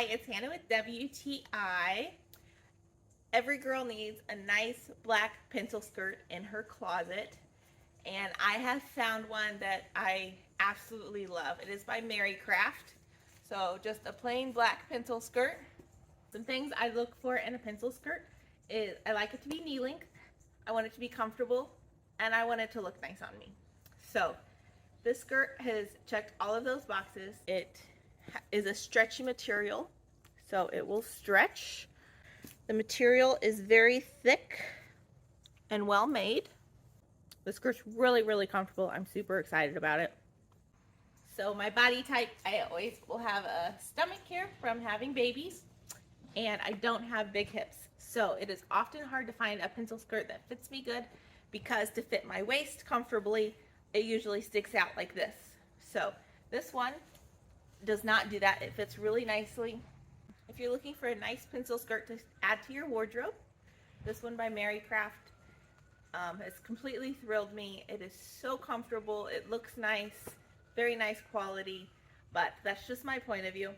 Hi, it's Hannah with WTI. Every girl needs a nice black pencil skirt in her closet, and I have found one that I absolutely love. It is by Marycrafts. So just a plain black pencil skirt. Some things I look for in a pencil skirt is I like it to be knee length, I want it to be comfortable, and I want it to look nice on me. So this skirt has checked all of those boxes. It is a stretchy material, so it will stretch. The material is very thick and well made. The skirt's really, really comfortable. I'm super excited about it. So my body type, I always will have a stomach here from having babies, and I don't have big hips. So it is often hard to find a pencil skirt that fits me good, because to fit my waist comfortably, it usually sticks out like this. So this one does not do that. It fits really nicely. If you're looking for a nice pencil skirt to add to your wardrobe, this one by Marycrafts has completely thrilled me. It is so comfortable. It looks nice, very nice quality, but that's just my point of view.